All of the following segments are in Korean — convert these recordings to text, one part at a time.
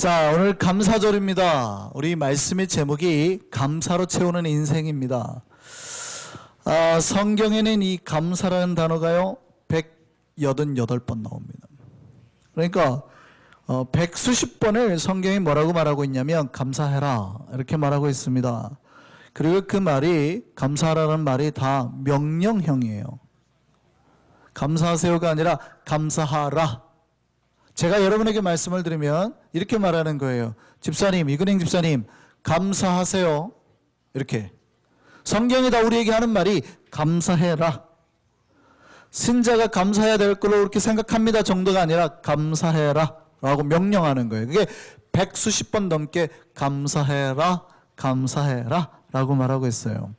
자, 오늘 감사절입니다. 우리 말씀의 제목이 감사로 채우는 인생입니다. 성경에는 이 감사라는 단어가요 188번 나옵니다. 그러니까 100수십 번을 성경이 뭐라고 말하고 있냐면 감사해라 이렇게 말하고 있습니다. 그리고 그 말이 감사하라는 말이 다 명령형이에요. 감사하세요가 아니라 감사하라. 제가 여러분에게 말씀을 드리면 이렇게 말하는 거예요. 집사님, 이근행 집사님 감사하세요. 이렇게 성경이 다 우리에게 하는 말이 감사해라. 신자가 감사해야 될 걸로 그렇게 생각합니다 정도가 아니라 감사해라 라고 명령하는 거예요. 그게 100수십 번 넘게 감사해라 감사해라 라고 말하고 있어요.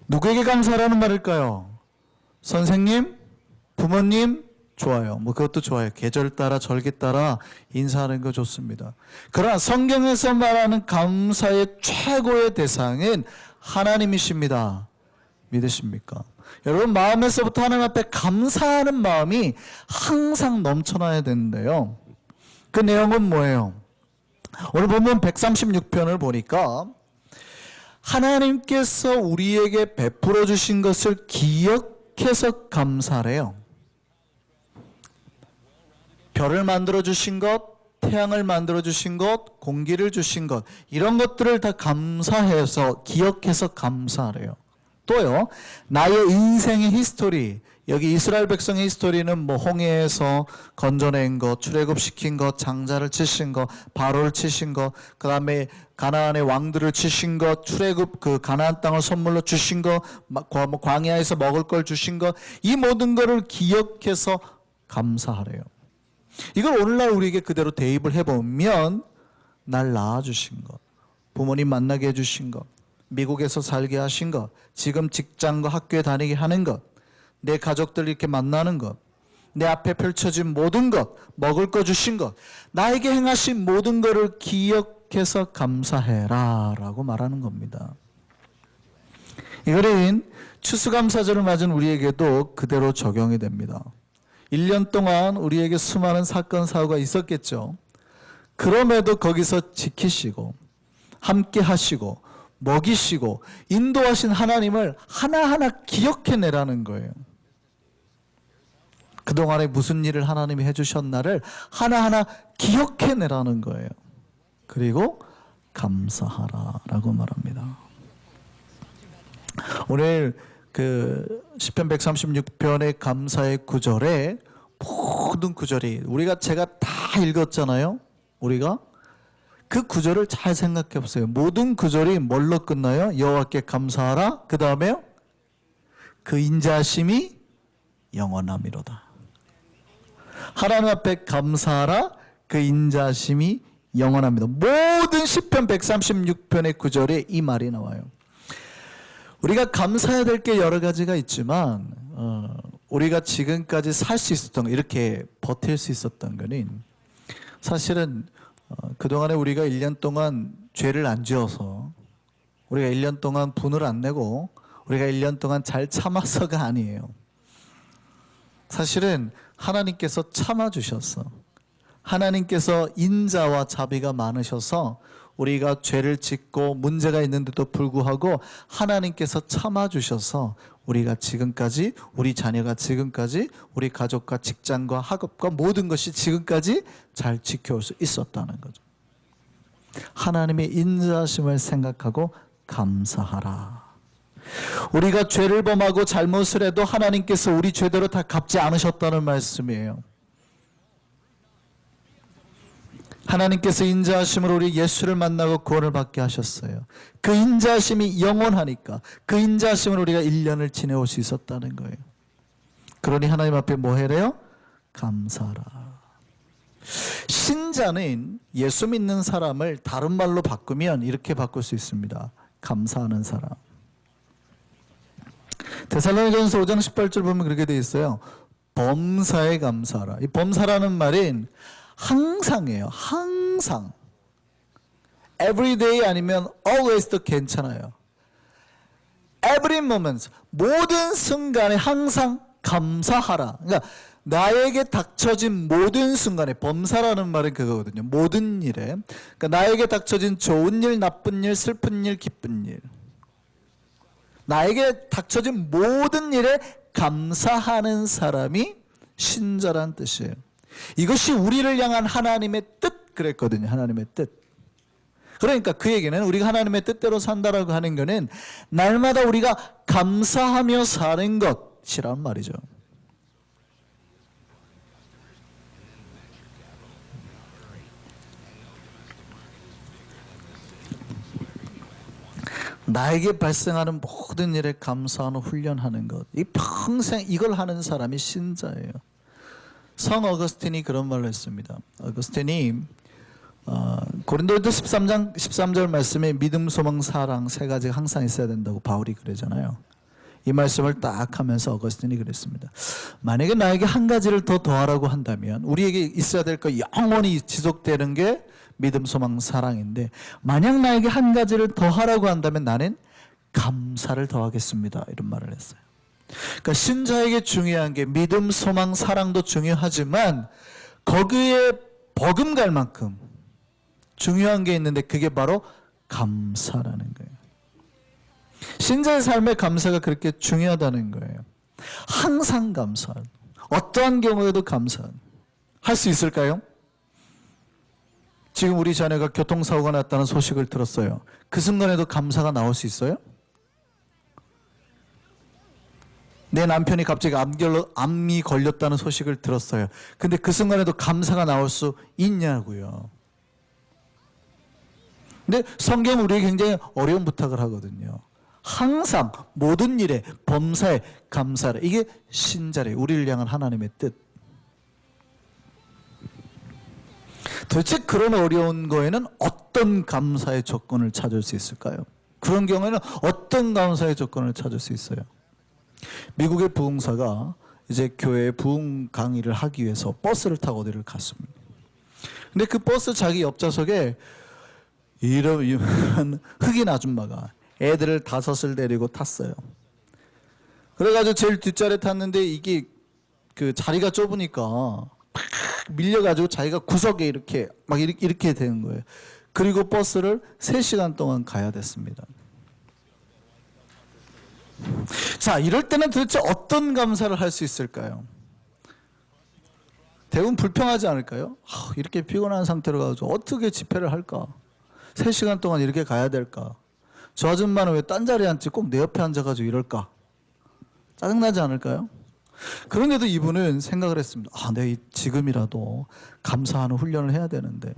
누구에게 감사하라는 말일까요? 선생님? 부모님? 좋아요. 그것도 좋아요. 계절 따라 절기 따라 인사하는 거 좋습니다. 그러나 성경에서 말하는 감사의 최고의 대상은 하나님이십니다. 믿으십니까? 여러분 마음에서부터 하나님 앞에 감사하는 마음이 항상 넘쳐나야 되는데요. 그 내용은 뭐예요? 오늘 본문 136편을 보니까 하나님께서 우리에게 베풀어 주신 것을 기억해서 감사해요. 별을 만들어 주신 것, 태양을 만들어 주신 것, 공기를 주신 것, 이런 것들을 다 감사해서 기억해서 감사하래요. 또요, 나의 인생의 히스토리, 여기 이스라엘 백성의 히스토리는 홍해에서 건져낸 것, 출애굽시킨 것, 장자를 치신 것, 바로를 치신 것, 그 다음에 가나안의 왕들을 치신 것, 출애굽 그 가나안 땅을 선물로 주신 것, 광야에서 먹을 걸 주신 것, 이 모든 것을 기억해서 감사하래요. 이걸 오늘날 우리에게 그대로 대입을 해보면 날 낳아주신 것, 부모님 만나게 해주신 것, 미국에서 살게 하신 것, 지금 직장과 학교에 다니게 하는 것, 내 가족들 이렇게 만나는 것, 내 앞에 펼쳐진 모든 것, 먹을 거 주신 것, 나에게 행하신 모든 것을 기억해서 감사해라 라고 말하는 겁니다. 이거는 추수감사절을 맞은 우리에게도 그대로 적용이 됩니다. 1년 동안 우리에게 수많은 사건 사고가 있었겠죠. 그럼에도 거기서 지키시고 함께 하시고 먹이시고 인도하신 하나님을 하나하나 기억해내라는 거예요. 그동안에 무슨 일을 하나님이 해주셨나를 하나하나 기억해내라는 거예요. 그리고 감사하라라고 말합니다. 오늘 시편 136편의 감사의 구절에 모든 구절이 제가 다 읽었잖아요. 우리가 그 구절을 잘 생각해 보세요. 모든 구절이 뭘로 끝나요? 여호와께 감사하라. 그 다음에요. 그 인자하심이 영원함이로다. 하나님 앞에 감사하라. 그 인자하심이 영원합니다. 모든 시편 136편의 구절에 이 말이 나와요. 우리가 감사해야 될 게 여러 가지가 있지만 우리가 지금까지 살 수 있었던 거, 이렇게 버틸 수 있었던 거는 사실은 그동안에 우리가 1년 동안 죄를 안 지어서, 우리가 1년 동안 분을 안 내고, 우리가 1년 동안 잘 참아서가 아니에요. 사실은 하나님께서 참아주셨어. 하나님께서 인자와 자비가 많으셔서 우리가 죄를 짓고 문제가 있는데도 불구하고 하나님께서 참아주셔서 우리가 지금까지, 우리 자녀가 지금까지, 우리 가족과 직장과 학업과 모든 것이 지금까지 잘 지켜올 수 있었다는 거죠. 하나님의 인자하심을 생각하고 감사하라. 우리가 죄를 범하고 잘못을 해도 하나님께서 우리 죄대로 다 갚지 않으셨다는 말씀이에요. 하나님께서 인자하심으로 우리 예수를 만나고 구원을 받게 하셨어요. 그 인자하심이 영원하니까 그 인자하심으로 우리가 1년을 지내올 수 있었다는 거예요. 그러니 하나님 앞에 뭐 해래요? 감사하라. 신자는 예수 믿는 사람을 다른 말로 바꾸면 이렇게 바꿀 수 있습니다. 감사하는 사람. 데살로니가전서 5장 18절 보면 그렇게 되어 있어요. 범사에 감사하라. 이 범사라는 말은 항상이에요. 항상. Every day 아니면 always도 괜찮아요. Every moment. 모든 순간에 항상 감사하라. 그러니까 나에게 닥쳐진 모든 순간에, 범사라는 말은 그거거든요. 모든 일에. 그러니까 나에게 닥쳐진 좋은 일, 나쁜 일, 슬픈 일, 기쁜 일. 나에게 닥쳐진 모든 일에 감사하는 사람이 신자란 뜻이에요. 이것이 우리를 향한 하나님의 뜻 그랬거든요. 하나님의 뜻. 그러니까 그 얘기는 우리가 하나님의 뜻대로 산다라고 하는 거는 날마다 우리가 감사하며 사는 것이란 말이죠. 나에게 발생하는 모든 일에 감사하는 훈련하는 것. 이 평생 이걸 하는 사람이 신자예요. 성 어거스틴이 그런 말을 했습니다. 어거스틴이 고린도전서 13장 13절 말씀에 믿음, 소망, 사랑 세 가지가 항상 있어야 된다고 바울이 그러잖아요. 이 말씀을 딱 하면서 어거스틴이 그랬습니다. 만약에 나에게 한 가지를 더 더하라고 한다면 우리에게 있어야 될 거 영원히 지속되는 게 믿음, 소망, 사랑인데 만약 나에게 한 가지를 더하라고 한다면 나는 감사를 더하겠습니다. 이런 말을 했어요. 그러니까 신자에게 중요한 게 믿음, 소망, 사랑도 중요하지만 거기에 버금갈 만큼 중요한 게 있는데 그게 바로 감사라는 거예요. 신자의 삶의 감사가 그렇게 중요하다는 거예요. 항상 감사. 어떠한 경우에도 감사. 할 수 있을까요? 지금 우리 자녀가 교통사고가 났다는 소식을 들었어요. 그 순간에도 감사가 나올 수 있어요? 내 남편이 갑자기 암이 걸렸다는 소식을 들었어요. 근데 그 순간에도 감사가 나올 수 있냐고요. 근데 성경 우리에게 굉장히 어려운 부탁을 하거든요. 항상 모든 일에 범사에 감사를. 이게 신자래요. 우리를 향한 하나님의 뜻. 도대체 그런 어려운 거에는 어떤 감사의 조건을 찾을 수 있을까요? 그런 경우에는 어떤 감사의 조건을 찾을 수 있어요? 미국의 부흥사가 이제 교회에 부흥 강의를 하기 위해서 버스를 타고 어디를 갔습니다. 근데 그 버스 자기 옆좌석에 이런 흑인 아줌마가 애들을 5을 데리고 탔어요. 그래가지고 제일 뒷자리에 탔는데 이게 그 자리가 좁으니까 팍 밀려가지고 자기가 구석에 이렇게 막 이렇게 되는 거예요. 그리고 버스를 3시간 동안 가야 됐습니다. 자, 이럴 때는 도대체 어떤 감사를 할 수 있을까요? 대부분 불평하지 않을까요? 이렇게 피곤한 상태로 가지고 어떻게 집회를 할까? 3시간 동안 이렇게 가야 될까? 저 아줌마는 왜 딴 자리에 앉지 꼭 내 옆에 앉아가지고 이럴까? 짜증나지 않을까요? 그런데도 이분은 생각을 했습니다. 내가 지금이라도 감사하는 훈련을 해야 되는데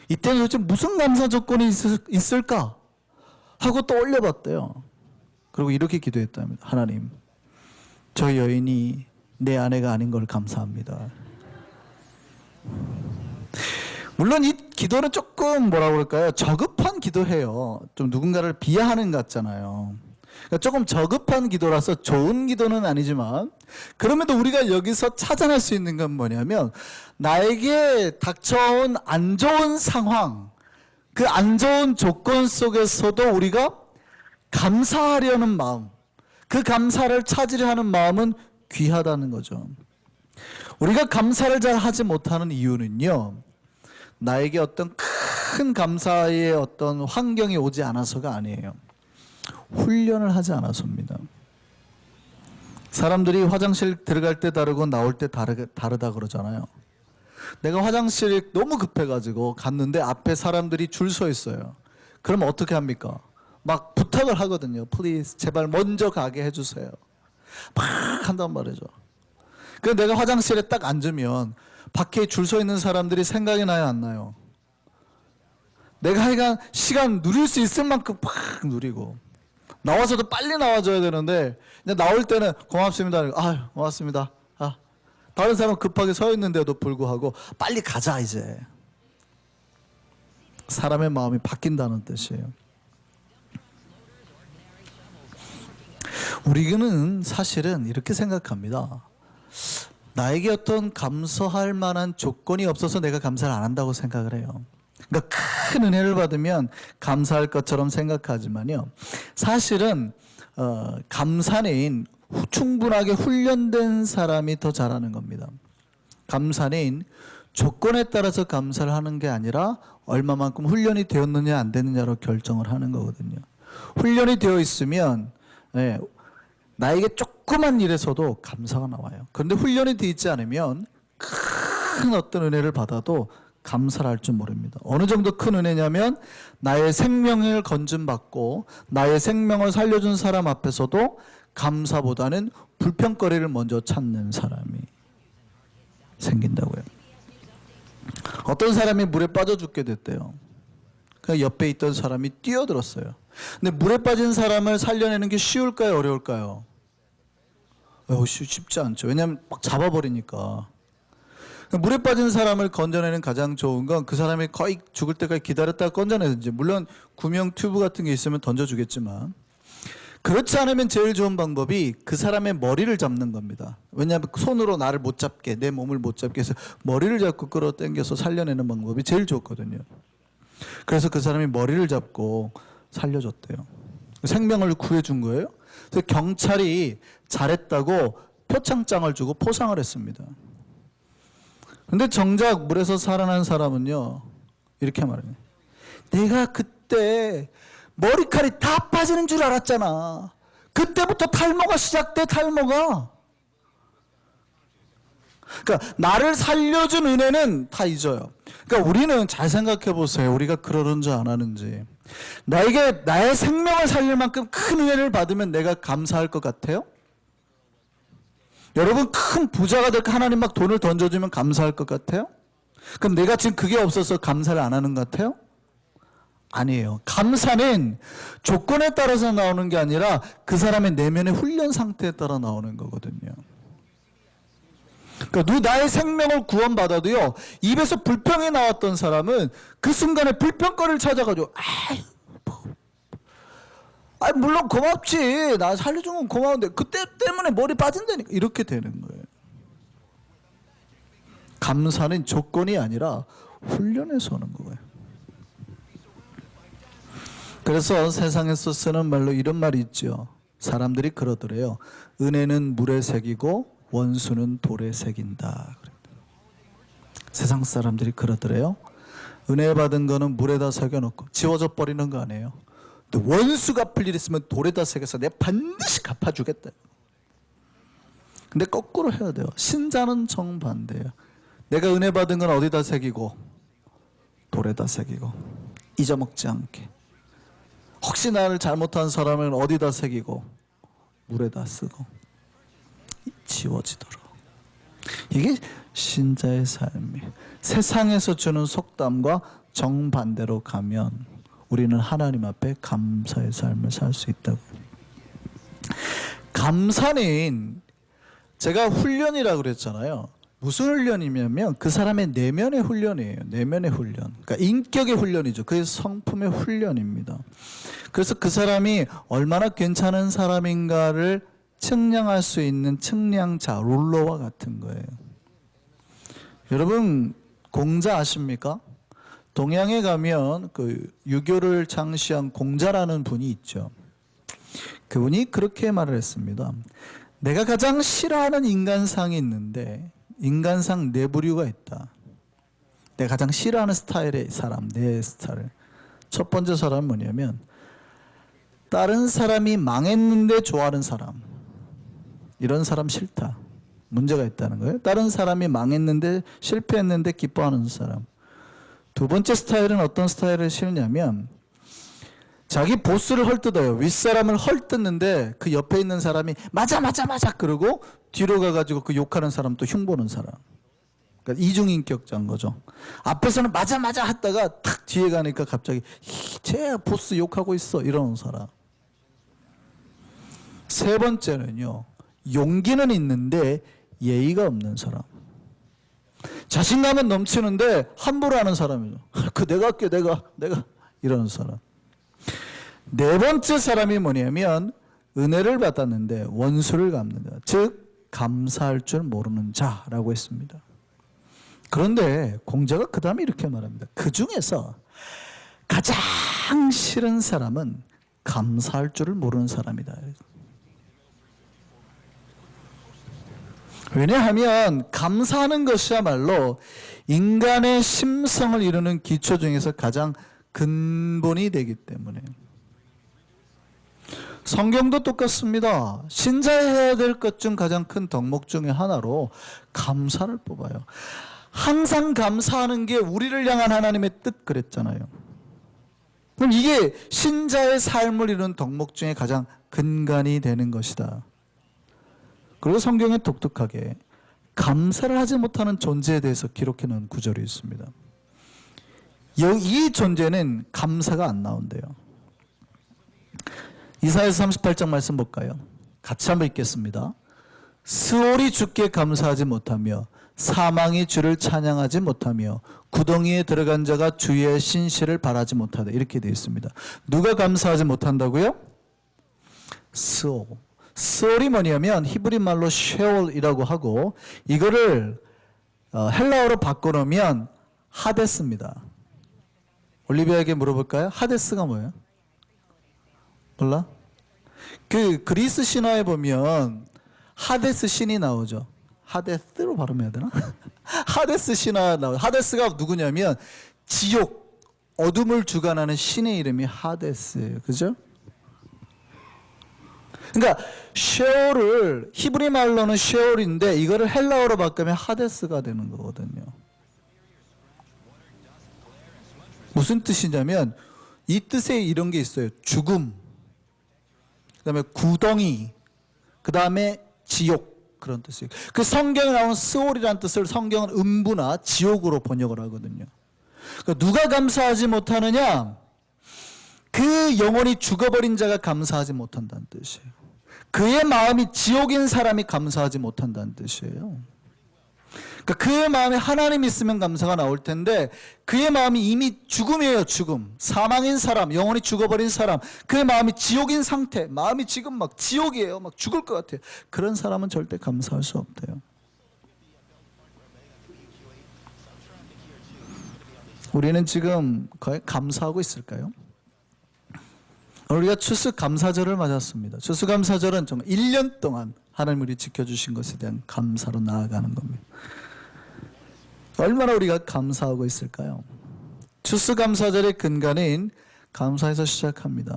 이때는 도대체 무슨 감사 조건이 있을까? 하고 또 올려봤대요. 그리고 이렇게 기도했답니다. 하나님, 저 여인이 내 아내가 아닌 걸 감사합니다. 물론 이 기도는 조금 뭐라고 그럴까요? 저급한 기도해요. 좀 누군가를 비하하는 것 같잖아요. 그러니까 조금 저급한 기도라서 좋은 기도는 아니지만 그럼에도 우리가 여기서 찾아낼 수 있는 건 뭐냐면 나에게 닥쳐온 안 좋은 상황, 그 안 좋은 조건 속에서도 우리가 감사하려는 마음, 그 감사를 찾으려 하는 마음은 귀하다는 거죠. 우리가 감사를 잘 하지 못하는 이유는요, 나에게 어떤 큰 감사의 어떤 환경이 오지 않아서가 아니에요. 훈련을 하지 않아서입니다. 사람들이 화장실 들어갈 때 다르고 나올 때 다르다 그러잖아요. 내가 화장실이 너무 급해가지고 갔는데 앞에 사람들이 줄 서 있어요. 그럼 어떻게 합니까? 막 부탁을 하거든요. Please, 제발 먼저 가게 해주세요. 막 한단 말이죠. 그래서 내가 화장실에 딱 앉으면 밖에 줄 서 있는 사람들이 생각이 나요, 안 나요? 내가 하여간 시간 누릴 수 있을 만큼 팍 누리고 나와서도 빨리 나와줘야 되는데 그냥 나올 때는 고맙습니다. 고맙습니다. 다른 사람 급하게 서 있는데도 불구하고 빨리 가자 이제. 사람의 마음이 바뀐다는 뜻이에요. 우리는 사실은 이렇게 생각합니다. 나에게 어떤 감사할 만한 조건이 없어서 내가 감사를 안 한다고 생각을 해요. 그러니까 큰 은혜를 받으면 감사할 것처럼 생각하지만요. 사실은 감사는 충분하게 훈련된 사람이 더 잘하는 겁니다. 감사는 조건에 따라서 감사를 하는 게 아니라 얼마만큼 훈련이 되었느냐 안 됐느냐로 결정을 하는 거거든요. 훈련이 되어 있으면 나에게 조그만 일에서도 감사가 나와요. 그런데 훈련이 되어 있지 않으면 큰 어떤 은혜를 받아도 감사를 할 줄 모릅니다. 어느 정도 큰 은혜냐면 나의 생명을 건진받고 나의 생명을 살려준 사람 앞에서도 감사보다는 불평거리를 먼저 찾는 사람이 생긴다고요. 어떤 사람이 물에 빠져 죽게 됐대요. 그 옆에 있던 사람이 뛰어들었어요. 근데 물에 빠진 사람을 살려내는 게 쉬울까요? 어려울까요? 쉽지 않죠. 왜냐하면 막 잡아버리니까. 물에 빠진 사람을 건져내는 가장 좋은 건 그 사람이 거의 죽을 때까지 기다렸다가 건져내든지, 물론 구명 튜브 같은 게 있으면 던져주겠지만, 그렇지 않으면 제일 좋은 방법이 그 사람의 머리를 잡는 겁니다. 왜냐하면 손으로 나를 못 잡게, 내 몸을 못 잡게 해서 머리를 잡고 끌어당겨서 살려내는 방법이 제일 좋거든요. 그래서 그 사람이 머리를 잡고 살려줬대요. 생명을 구해준 거예요. 그래서 경찰이 잘했다고 표창장을 주고 포상을 했습니다. 근데 정작 물에서 살아난 사람은요, 이렇게 말해요. 내가 그때 머리칼이 다 빠지는 줄 알았잖아. 그때부터 탈모가 시작돼, 탈모가. 그러니까 나를 살려준 은혜는 다 잊어요. 그러니까 우리는 잘 생각해 보세요. 우리가 그러는지 안 하는지. 나에게 나의 생명을 살릴 만큼 큰 은혜를 받으면 내가 감사할 것 같아요? 여러분, 큰 부자가 될까 하나님 막 돈을 던져주면 감사할 것 같아요? 그럼 내가 지금 그게 없어서 감사를 안 하는 것 같아요? 아니에요. 감사는 조건에 따라서 나오는 게 아니라 그 사람의 내면의 훈련 상태에 따라 나오는 거거든요. 그러니까 나의 생명을 구원받아도요, 입에서 불평이 나왔던 사람은 그 순간에 불평거리를 찾아가지고 물론 고맙지, 나 살려준 건 고마운데 그때 때문에 머리 빠진다니까, 이렇게 되는 거예요. 감사는 조건이 아니라 훈련에서 오는 거예요. 그래서 세상에서 쓰는 말로 이런 말이 있죠. 사람들이 그러더래요. 은혜는 물에 새기고 원수는 돌에 새긴다. 세상 사람들이 그러더래요. 은혜 받은 거는 물에다 새겨놓고 지워져 버리는 거 아니에요. 근데 원수 갚을 일 있으면 돌에다 새겨서 내가 반드시 갚아주겠다. 근데 거꾸로 해야 돼요. 신자는 정반대예요. 내가 은혜 받은 건 어디다 새기고 돌에다 새기고, 잊어먹지 않게. 혹시 나를 잘못한 사람은 어디다 새기고 물에다 쓰고 지워지도록. 이게 신자의 삶이에요. 세상에서 주는 속담과 정반대로 가면 우리는 하나님 앞에 감사의 삶을 살 수 있다고. 감사는 제가 훈련이라고 그랬잖아요. 무슨 훈련이냐면 그 사람의 내면의 훈련이에요. 내면의 훈련. 그러니까 인격의 훈련이죠. 그게 성품의 훈련입니다. 그래서 그 사람이 얼마나 괜찮은 사람인가를 측량할 수 있는 측량자, 룰러와 같은 거예요. 여러분, 공자 아십니까? 동양에 가면 그 유교를 창시한 공자라는 분이 있죠. 그분이 그렇게 말을 했습니다. 내가 가장 싫어하는 인간상이 있는데 인간상 네 부류가 있다. 내가 가장 싫어하는 스타일의 사람, 네 스타일. 첫 번째 사람은 뭐냐면 다른 사람이 망했는데 좋아하는 사람. 이런 사람 싫다. 문제가 있다는 거예요. 다른 사람이 망했는데 실패했는데 기뻐하는 사람. 두 번째 스타일은 어떤 스타일을 싫냐면 자기 보스를 헐뜯어요. 윗사람을 헐뜯는데 그 옆에 있는 사람이 맞아 그러고 뒤로 가가지고 그 욕하는 사람 또 흉보는 사람. 그러니까 이중인격자인 거죠. 앞에서는 맞아 했다가 탁 뒤에 가니까 갑자기 쟤 보스 욕하고 있어 이러는 사람. 세 번째는요, 용기는 있는데 예의가 없는 사람. 자신감은 넘치는데 함부로 하는 사람이죠. 그 내가 할게, 내가 이러는 사람. 네 번째 사람이 뭐냐면 은혜를 받았는데 원수를 갚는다. 즉 감사할 줄 모르는 자라고 했습니다. 그런데 공자가 그 다음에 이렇게 말합니다. 그 중에서 가장 싫은 사람은 감사할 줄을 모르는 사람이다. 왜냐하면 감사하는 것이야말로 인간의 심성을 이루는 기초 중에서 가장 근본이 되기 때문에. 성경도 똑같습니다. 신자에 해야 될 것 중 가장 큰 덕목 중에 하나로 감사를 뽑아요. 항상 감사하는 게 우리를 향한 하나님의 뜻 그랬잖아요. 그럼 이게 신자의 삶을 이루는 덕목 중에 가장 근간이 되는 것이다. 그리고 성경에 독특하게 감사를 하지 못하는 존재에 대해서 기록해 놓은 구절이 있습니다. 이 존재는 감사가 안 나온대요. 이사야서 38장 말씀 볼까요? 같이 한번 읽겠습니다. 스올이 주께 감사하지 못하며 사망이 주를 찬양하지 못하며 구덩이에 들어간 자가 주의 신실을 바라지 못하다. 이렇게 되어 있습니다. 누가 감사하지 못한다고요? 스올. 스올이 뭐냐면 히브리 말로 쉐올이라고 하고 이거를 헬라어로 바꿔놓으면 하데스입니다. 올리비아에게 물어볼까요? 하데스가 뭐예요? 몰라? 그 그리스 신화에 보면 하데스 신이 나오죠. 하데스로 발음해야 되나? 하데스 신화 나오죠. 하데스가 누구냐면 지옥, 어둠을 주관하는 신의 이름이 하데스예요. 그죠? 그러니까 쉐올을 히브리 말로는 쉐올인데 이거를 헬라어로 바꾸면 하데스가 되는 거거든요. 무슨 뜻이냐면 이 뜻에 이런 게 있어요. 죽음, 그 다음에 구덩이, 그 다음에 지옥, 그런 뜻이에요. 그 성경에 나오는 스올이라는 뜻을 성경은 음부나 지옥으로 번역을 하거든요. 그러니까 누가 감사하지 못하느냐? 그 영혼이 죽어버린 자가 감사하지 못한다는 뜻이에요. 그의 마음이 지옥인 사람이 감사하지 못한다는 뜻이에요. 그러니까 그의 마음에 하나님 있으면 감사가 나올 텐데 그의 마음이 이미 죽음이에요. 죽음. 사망인 사람, 영혼이 죽어버린 사람, 그의 마음이 지옥인 상태, 마음이 지금 막 지옥이에요. 막 죽을 것 같아요. 그런 사람은 절대 감사할 수 없대요. 우리는 지금 거의 감사하고 있을까요? 우리가 추수감사절을 맞았습니다. 추수감사절은 정말 1년 동안 하나님 우리 지켜주신 것에 대한 감사로 나아가는 겁니다. 얼마나 우리가 감사하고 있을까요? 추수감사절의 근간인 감사에서 시작합니다.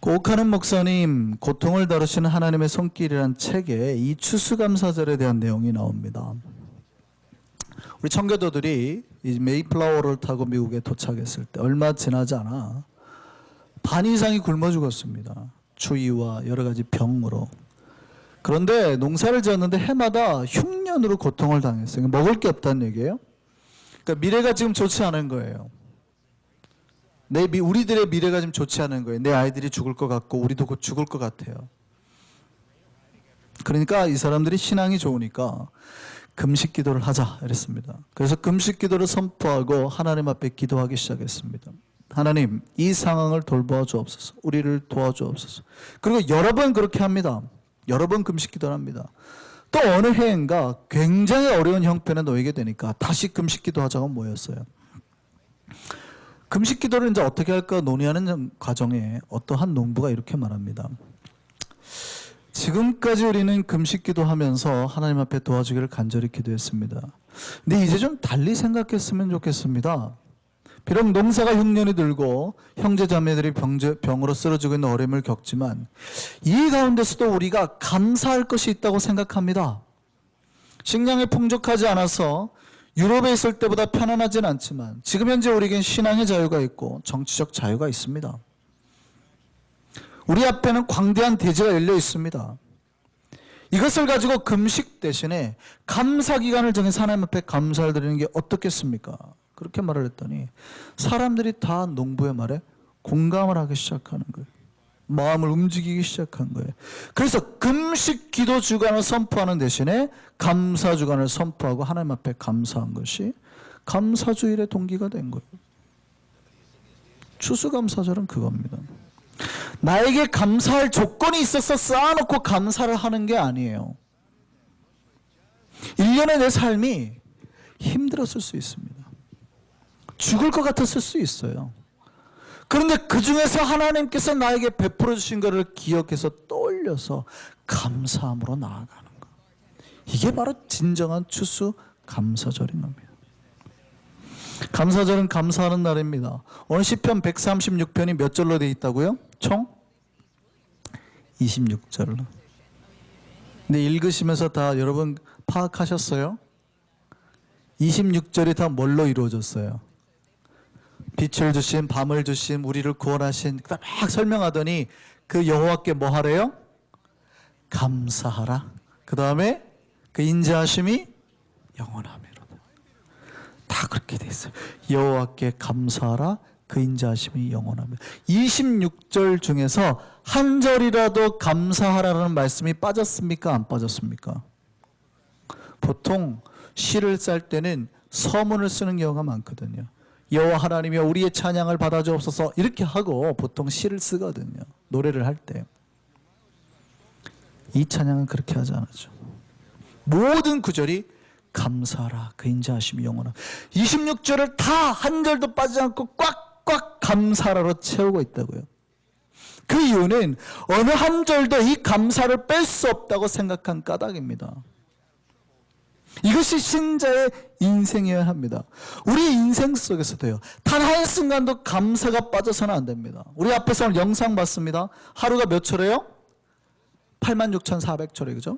오카는 목사님 고통을 다루시는 하나님의 손길이라는 책에 이 추수감사절에 대한 내용이 나옵니다. 우리 청교도들이 이 메이플라워를 타고 미국에 도착했을 때 얼마 지나지 않아 반 이상이 굶어 죽었습니다. 추위와 여러 가지 병으로. 그런데 농사를 지었는데 해마다 흉년으로 고통을 당했어요. 먹을 게 없다는 얘기예요. 그러니까 미래가 지금 좋지 않은 거예요. 우리들의 미래가 지금 좋지 않은 거예요. 내 아이들이 죽을 것 같고 우리도 곧 죽을 것 같아요. 그러니까 이 사람들이 신앙이 좋으니까 금식 기도를 하자 이랬습니다. 그래서 금식 기도를 선포하고 하나님 앞에 기도하기 시작했습니다. 하나님, 이 상황을 돌보아 주옵소서. 우리를 도와주옵소서. 그리고 여러 번 그렇게 합니다. 여러 번 금식 기도를 합니다. 또 어느 해인가 굉장히 어려운 형편에 놓이게 되니까 다시 금식 기도하자고 모였어요. 금식 기도를 이제 어떻게 할까 논의하는 과정에 어떠한 농부가 이렇게 말합니다. 지금까지 우리는 금식 기도하면서 하나님 앞에 도와주기를 간절히 기도했습니다. 근데 이제 좀 달리 생각했으면 좋겠습니다. 비록 농사가 흉년이 들고 형제 자매들이 병으로 쓰러지고 있는 어려움을 겪지만 이 가운데서도 우리가 감사할 것이 있다고 생각합니다. 식량이 풍족하지 않아서 유럽에 있을 때보다 편안하진 않지만 지금 현재 우리에겐 신앙의 자유가 있고 정치적 자유가 있습니다. 우리 앞에는 광대한 대지가 열려 있습니다. 이것을 가지고 금식 대신에 감사 기간을 정해서 하나님 앞에 감사를 드리는 게 어떻겠습니까? 그렇게 말을 했더니 사람들이 다 농부의 말에 공감을 하기 시작하는 거예요. 마음을 움직이기 시작한 거예요. 그래서 금식 기도 주간을 선포하는 대신에 감사 주간을 선포하고 하나님 앞에 감사한 것이 감사주일의 동기가 된 거예요. 추수감사절은 그겁니다. 나에게 감사할 조건이 있어서 쌓아놓고 감사를 하는 게 아니에요. 1년에 내 삶이 힘들었을 수 있습니다. 죽을 것 같았을 수 있어요. 그런데 그 중에서 하나님께서 나에게 베풀어 주신 것을 기억해서 떠올려서 감사함으로 나아가는 것. 이게 바로 진정한 추수 감사절인 겁니다. 감사절은 감사하는 날입니다. 오늘 시편 136편이 몇 절로 되어 있다고요? 총 26절로. 근데 읽으시면서 다 여러분 파악하셨어요? 26절이 다 뭘로 이루어졌어요? 빛을 주신, 밤을 주신, 우리를 구원하신, 막 설명하더니 그 여호와께 뭐 하래요? 감사하라. 그 다음에 그 인자하심이 영원하미로다. 다 그렇게 돼 있어요. 여호와께 감사하라. 그 인자하심이 영원합니다. 26절 중에서 한 절이라도 감사하라는 말씀이 빠졌습니까? 안 빠졌습니까? 보통 시를 쌀 때는 서문을 쓰는 경우가 많거든요. 여호와 하나님이여 우리의 찬양을 받아주옵소서 이렇게 하고 보통 시를 쓰거든요. 노래를 할 때. 이 찬양은 그렇게 하지 않았죠. 모든 구절이 감사하라 그 인자하심이 영원하다. 26절을 다 한 절도 빠지지 않고 꽉꽉 감사하라로 채우고 있다고요. 그 이유는 어느 한 절도 이 감사를 뺄 수 없다고 생각한 까닭입니다. 이것이 신자의 인생이어야 합니다. 우리 인생 속에서도요, 단 한순간도 감사가 빠져서는 안 됩니다. 우리 앞에서 오늘 영상 봤습니다. 하루가 몇 초래요? 86,400초래, 그죠?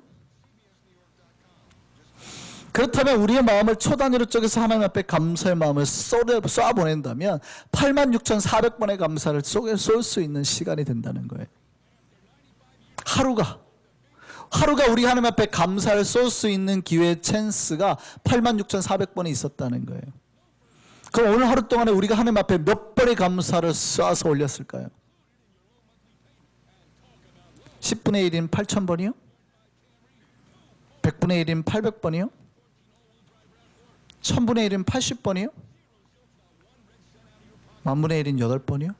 그렇다면 우리의 마음을 초단위로 쪼개서 하나님 앞에 감사의 마음을 쏴보낸다면 86,400번의 감사를 쏠 수 있는 시간이 된다는 거예요. 하루가 우리 하나님 앞에 감사를 쏠 수 있는 기회의 찬스가 86,400번이 있었다는 거예요. 그럼 오늘 하루 동안에 우리가 하나님 앞에 몇 번의 감사를 쏴서 올렸을까요? 10분의 1인 8,000번이요? 100분의 1인 800번이요? 1000분의 1인 80번이요? 만분의 1인 8번이요?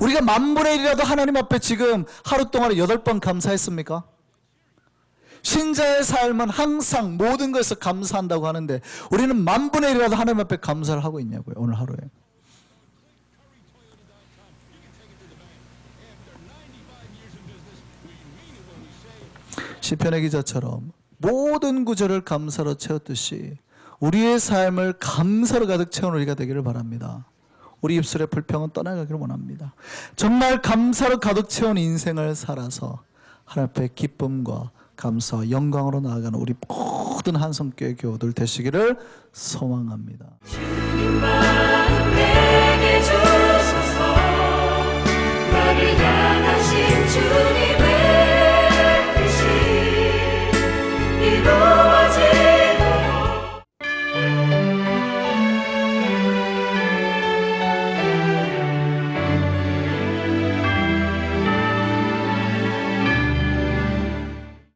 우리가 만분의 1이라도 하나님 앞에 지금 하루 동안에 8번 감사했습니까? 신자의 삶은 항상 모든 것에서 감사한다고 하는데 우리는 만분의 1이라도 하나님 앞에 감사를 하고 있냐고요, 오늘 하루에. 시편의 기자처럼 모든 구절을 감사로 채웠듯이 우리의 삶을 감사로 가득 채운 우리가 되기를 바랍니다. 우리 입술의 불평은 떠나가기를 원합니다. 정말 감사로 가득 채운 인생을 살아서 하나님 앞에 기쁨과 감사와 영광으로 나아가는 우리 모든 한성교회 교우들 되시기를 소망합니다. 주님만 내게 주